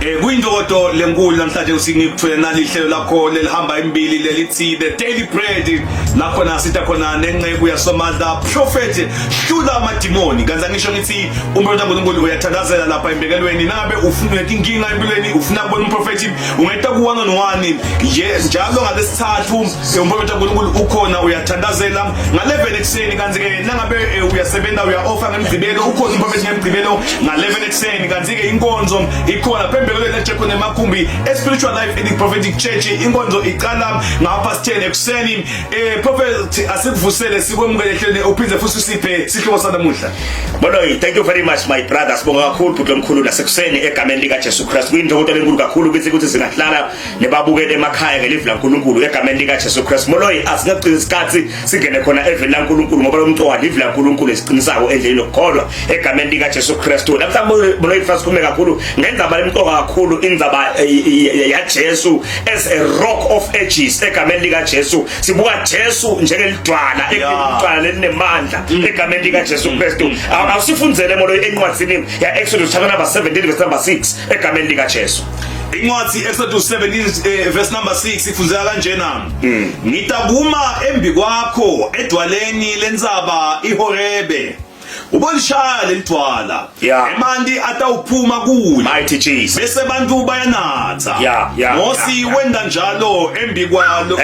Kuyindokodo lenkulu namhlanje usingikuthulela nali ihlelo lakho lelihamba imibili lelithi The Daily Bread lakhona sitha khona nenqebu yaSomandla Prophet Hlula amadimoni kanza ngisho ngithi umuntu kaNkulunkulu uyathandazela lapha embekelweni nangabe ufuna inkinga empilweni ufuna kubona umprofeti ungayita kuwana nowani njalo ngalesithathu umprofeti kaNkulunkulu ukhona uyathandazela nga11 ekseni kanzi ke nangabe uyasebenza uya-offer ngemgcibelo ukhona umprofeti ngemgcibelo nga11 ekseni kanzi ke inkonzo ikhona phembelele leJekho Makhumbi Spiritual Life in the Prophetic Church inkonzo iqala ngapha 10 ekseni prophet asikuvusele sikwemukele ehlelweni uphize futhi usiphe sihloko sanamuhla. Bonoyi, thank you very much my brothers. Sibonga kakhulu bhuti omkhulu nasekuseni egameni lika Jesu Christ. Kuyindokodo lenkulu kakhulu ukuthi singahlala nebabukele emakhaya ngelive laNkulunkulu egameni lika Jesu Christ. Bonoyi, asingaqinisa isikhathi singene khona eveni laNkulunkulu ngoba lo muntu walive laNkulunkulu esiqinisako endleleni lokukholwa egameni lika Jesu Christ. Namhlanje bonoyi fast kume kakhulu ngendaba lemqoka kakhulu indaba yaJesu as a rock of ages egameni lika Jesu. Sibuka Jesu njengelidwala elidwala lenemandla egameni lika Jesu Christ. Awusifundzele mono encwadzini ya Exodus chapter number 17 verse number 6 egameni lika Jesu. Incwadi Exodus 17 verse number 6 ifundzeka kanjena. Ngitabuma embi kwakho edwaleni lenzaba iHorebe. Ubonishaya lelidwala emanti atawuphuma kulo mighty Jesus bese bantu bayanatha Mosi wenda njalo embi kwalo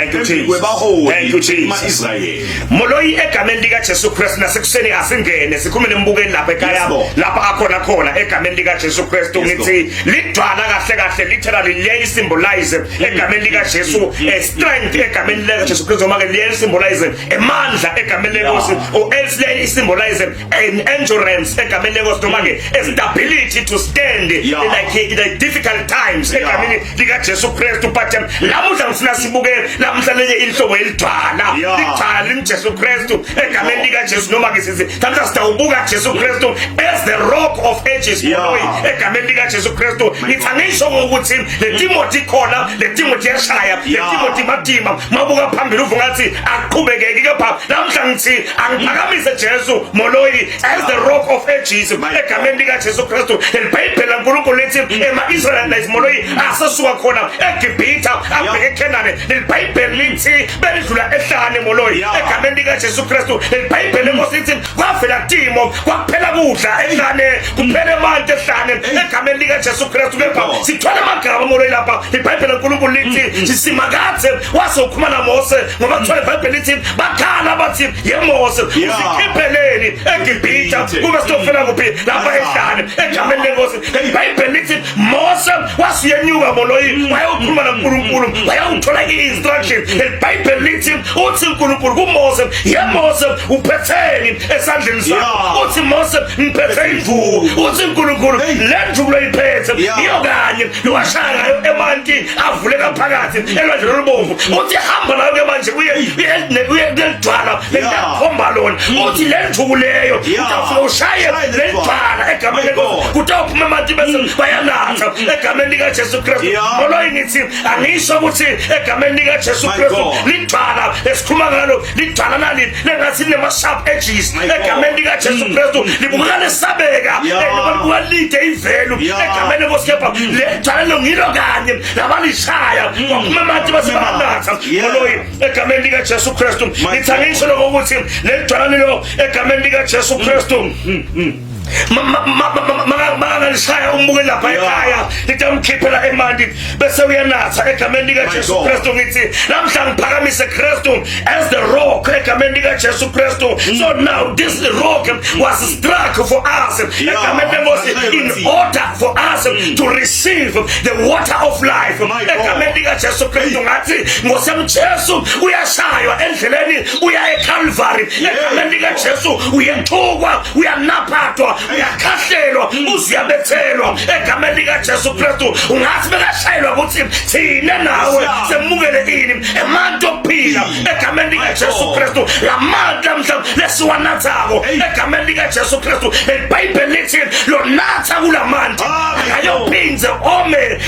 kwebaholi maIsrael. Moloyi egameni lika Jesu Christ nasekuseni asingene sikhumele mbukeni lapha ekhaya lapha akhona khona egameni lika Jesu Christ ngithi lidwala kahle kahle literally liye symbolize egameni lika Jesu strength egameni lika Jesu Christ noma ke liye symbolize emandla egameni lenkosi or else liye symbolize endurance egameni lenkosi noma ke stability to stand in like difficult times egameni lika Jesu Christ. But lamuhla ngifuna sibuke lamuhla lenye inhlobo elidwala lidwala Jesu Christ egameni lika Jesu noma ke sithi tamhla sitawubuka Jesu Christ as the rock of ages egameni lika Jesu Christ. Ngithangisho ukuthi le Timothy khona le Timothy yashaya le Timothy madima mabuka phambili uvungathi aqhubekeke kepha namhla ngithi angiphakamise Jesu moloyi as the rock of ages egameni lika Jesu Christ. elibhayibheli laNkulunkulu lithi ema-Israelites moloyi asasuka khona eGibhithe abheke eKhenani lelibhayibheli lithi belidlula ehlane moloyi egameni lika Jesu Christ. elibhayibheli lenkosi lithi kwavela timo kwakuphela kudla ehlane kuphela emanti ehlane egameni lika Jesu Christ. Kepha sithwala amagama moloyi lapha ibhayibheli laNkulunkulu lithi simakathe wasokhuluma naMose ngoba kuthiwa ibhayibheli lithi bakhala bathi yeMose usikhipheleni eGibhithe kube sitofela kuphi lapha ehlane egameni lenkosi. ibhayibheli lithi Mose wasiyenyuka moloyi wayokhuluma naNkulunkulu wayawuthola i-instruction. ibhayibheli lithi uthi uNkulunkulu kuMose yeMose uphetheni esandleni sakho uthi Mose ngiphethe imvubu uthi uNkulunkulu le mvubu loyiphethe iyo kanye liwashaya ngayo emanti avuleka phakathi elwandle olubomvu uthi hamba nayo ke manje uye nedwala lentakhomba lona uthi le mvubu leyo utafika ushaye le dwala egameni lenkosi kutawuphuma amanti bese bayanatha egameni lika Jesu Christ. Moloyi ngithi angisho ukuthi egameni lika Jesu Christ lidwala esikhuluma ngalo lidwala nali lengathi nema-sharp edges egameni lika Jesu Christ libukeka lesabeka libukeka lide ivelu egameni lenkosi kepha le dwala longilo kanye labalishaya kwaphuma amanti bese bayanatha moloyi egameni lika Jesu Christ. Ngithi angisho lokho ukuthi le dwala lelo egameni lika Jesu Christ makangalishaya umbuke lapha ekhaya litamkhiphela emanti bese uyanatha egameni lika Jesu Christ. Ngithi namhla ngiphakamise Kristu as the rock egameni lika Jesu Christ. So now this rock was struck for us egameni lenkosi in order for us to receive the water of life egameni lika Jesu Christ. Ngathi ngosemjesu uyashaywa endleleni uya eCalvary egameni lika Jesu uyethukwa uyanaphathwa uyakhahlelwa uziyabethelwa egameni lika Jesu Christ. Ungathi bekashayelwa ukuthi thina nawe semukele ini emanti okuphila egameni lika Jesu Christ. Lamanti mhlawumbe lesiwanathako egameni lika Jesu Christ. ibhayibheli lithi lonatha kulamanti akayophinze ome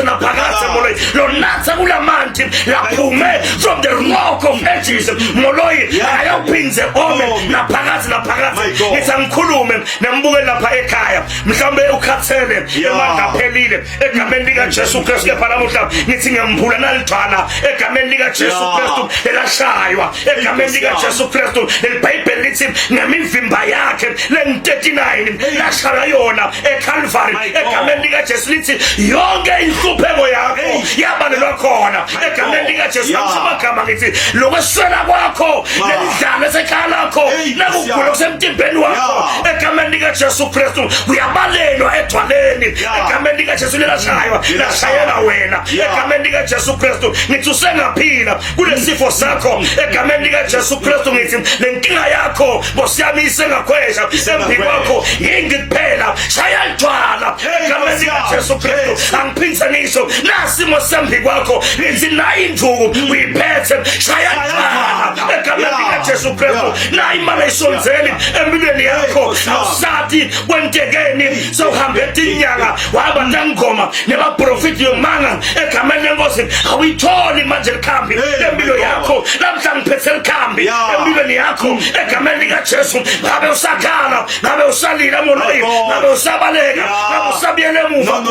naphakathe moloyi lonatha kulamanti laphume from the rock of ages moloyi akayophinze ome naphakathe. Ngithi angikhulume nembukeli lapha ekhaya mhlawumbe ukhathele emandla aphelile egameni lika Jesu Kristu kepha namuhla ngithi ngiyamphula nalithwala egameni lika Jesu Kristu elashaywa egameni lika Jesu Kristu leBhayibheli lithi ngemivimba yakhe le39 lashaya yona eCalvary egameni lika Jesu lithi yonke inhlupheko yakho yabalelwa khona egameni lika Jesu amagama ngithi lokweswela kwakho lelidlala esekhaya lakho nakugula kusemtimbeni wakho egameni lika Jesu Kristu uyabalelwa edwaleni egameni lika Jesu lelashaywa lashayela wena egameni lika Jesu Kristu ngithi usengaphila kulesifo sakho egameni lika Jesu Kristu ngithi lenkinga yakho bosiyami isengakhwesha embi kwakho yingi kuphela shaya idwala egameni lika Jesu Kristu angiphindise ngisho nasimo sembi kwakho ngithi nayi induku uyiphethe shaya idwala egameni lika Jesu Kristu nayi imali esonzeli empilweni yakho awusathi kwentekeni sowuhambe etinyanga waba ntangoma nebaprofiti yomanga egameni lenkosi awuyitholi manje likhambi empilo yakho namhla ngiphethe likhambi empilweni yakho egameni lika Jesu ngabe usakhala ngabe usalila moloyi ngabe usabaleka ngabe usabiyele emuva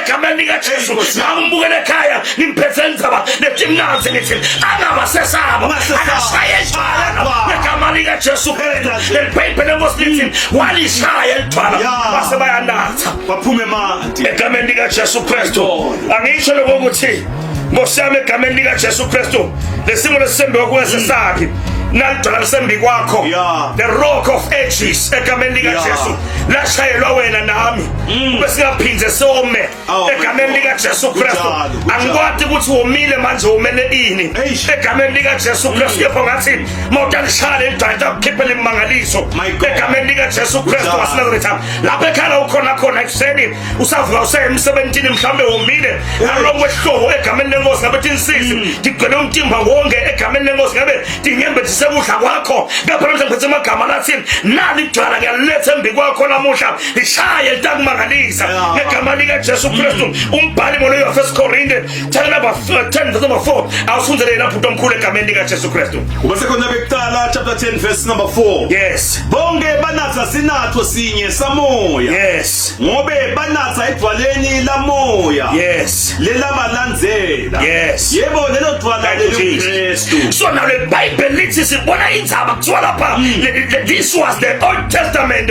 egameni lika Jesu ngambukele ekhaya ngimphethe ndzaba letimnanzi ngithi angabasesaba akashaya ejwala egameni lika Jesu Kristu leBhayibheli lenkosi lithi walishaya ejwala base bayanatha baphume manje egameni lika Jesu Kristu angisho lokho ukuthi ngosiyami egameni lika Jesu Kristu lesimo lesembe okungasesabi nalidwala lisembi kwakho the rock of ages egameni lika Jesu lashayelwa wena nami bese singaphindze some egameni lika Jesu Kristu angikwati ukuthi umile manje umele ini egameni lika Jesu Kristu kepha ngathi mawutalishaya lidwala ukhiphela imangaliso egameni lika Jesu Kristu waseNazaretha lapha ekhala ukhona khona ekuseni usavuka usemsebenzini mhlambe umile alongwe hlobo egameni lenkosi ngabe thinsisi digcwele umtimba wonke egameni lenkosi ngabe dinyembe sebudla kwakho ngapha manje ngiphethe amagama lathi nali idwala ngiyaletha embi kwakho namuhla lishaye litakumangalisa ngegama lika Jesu Kristu umbhali moloyi wa 1 Corinthians 10:4 awufunzele lapho utomkhulu egameni lika Jesu Kristu ubese khona bekuqala chapter 10 verse number 4 yes bonke banatha sinatho sinye samoya yes ngobe banatha edwaleni lamoya yes lelabalandzela yes yebo lelo dwala leKristu so now the Bible lithi sibona indzaba kuthiwa lapha this was the Old Testament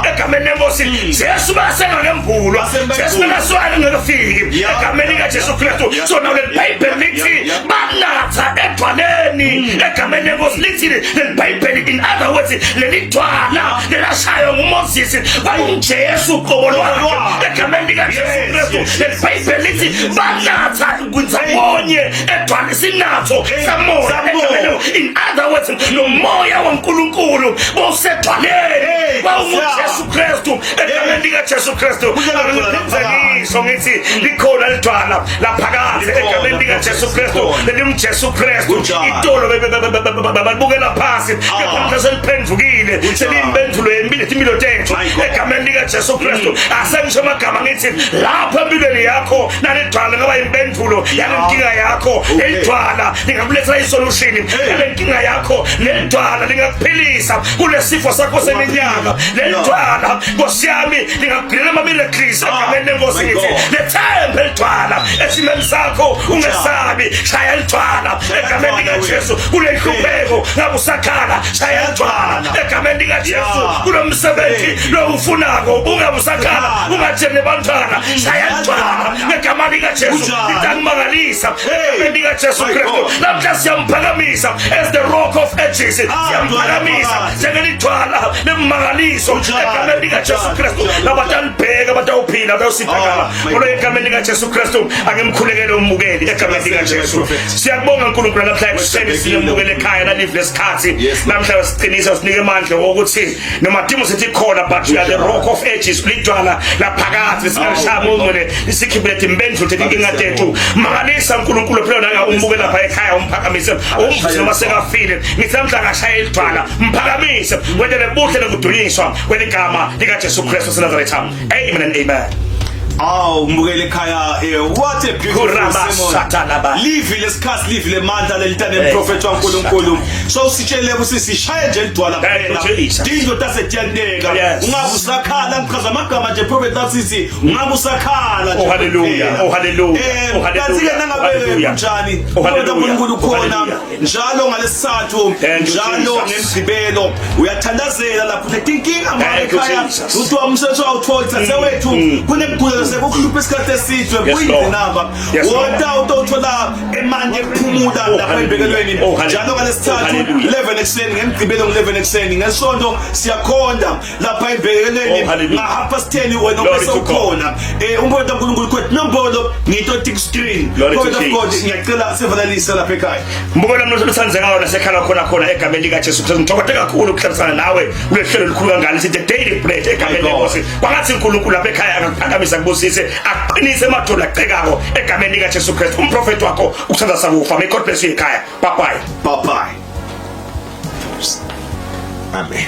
egameni lenkosi Jesu basenga ngembulwa Jesu naswala ngekufiki egameni lika Jesu Kristu so now the Bible lithi banatha edwaleni egameni lenkosi lithi the Bible in other words lelidwala lelashaywa nguMoses kwakunjesu uqobo lwakhe egameni lika Jesu Kristu the Bible lithi banatha kunzabonye edwala sinatho samoya in other words no moya waNkulunkulu bosedwaleni kwaunguJesu Kristu egameni lika Jesu Kristu ngizenzeliso ngithi likhona lidwala laphakathi egameni lika Jesu Kristu lelimjesu Kristu itolo babukela phasi kepha seliphendukile selimpendulo yempilo impilo tethu egameni lika Jesu Kristu asengisho amagama ngithi lapha empilweni yakho nalidwala ngaba impendulo yalenkinga yakho elidwala lingakuletha isolution yalenkinga yakho lelidwala lingakuphilisa kulesifo sakho seminyaka lelidwala nkosiyami lingakugcilela ama-miracles egameni lenkosi ngithi lethembe lidwala esimeni sakho ungesabi shaya lidwala egameni lika Jesu kulehlupheko ngabe usakhala shaya lidwala egameni lika Jesu kulomsebenzi lo ufunako ungabe usakhala ungatsheni nebantwana shaya lidwala egameni lika Jesu litakumangalisa egameni lika Jesu Kristu namhla siyamuphakamisa as the rock of ages siyamuphakamisa njengelidwala lemangaliso egameni lika Jesu Kristu labatalibheka batawuphila batawusithakala ngoba egameni lika Jesu Kristu angimkhulekele umbukeli egameni lika Jesu siyakubonga uNkulunkulu namhla ekuseni sinemukele ekhaya nalive lesikhathi namhla siqinisa sinike amandla wokuthi noma dimo sithi khona but you are the rock of ages lidwala laphakathi singalishaya ngongcwele isikhibele impendulo inkinga tethu mangalisa uNkulunkulu phela nanga umbukela lapha ekhaya umphakamise umvuze noma sekafile ngithi namhla ngashaya idwala mphakamise wendele buhle lokudunyiswa kweligama lika Jesu Kristu waseNazaretha amen and amen. Mbukele ekhaya, what a beautiful Kurabashatalaba. live lesikhathi live lemandla lelitane mprofeti waNkulunkulu. So sitshele ukuthi sishaye nje lidwala kuphela. Dingo tasetiyanteka. Yes. Ungabe usakhala ngichaza amagama nje prophet asithi ungabe usakhala nje. Oh hallelujah. Oh hallelujah. Oh Kanti ke nangabe kunjani? uNkulunkulu khona njalo ngalesithathu njalo ngemgcibelo uyathandazela lapho letinkinga ekhaya. Uthi wamsetho awutholi sasewethu kunemgulo sekuhlupha isikhathi eside kuyinamba. Wonke utothola emanje ephumula lapha embekelweni njalo ngalesithathu 11 ekseni ngemgcibelo 11 ekseni ngesonto siyakhonda lapha embekelweni nga 10:30 wena bese ukhona. Umbona uNkulunkulu kwethu nombolo ngito thick screen. Kodwa God ngiyacela sivalelise lapha ekhaya. Mbona mntu uthandzeka wona sekhala khona egameni lika Jesu Kristu. Ngithokoze kakhulu ukuhlalisana nawe kulehlelo likhulu kangaka sithi daily bread egameni lenkosi. Kwangathi uNkulunkulu lapha ekhaya akaphakamisa kubusise aqinise emadolo aqhekako egameni lika Jesu Kristu. Umprofeti wakho ukusanda sakufa. May God bless you ekhaya. Bye bye. Amen.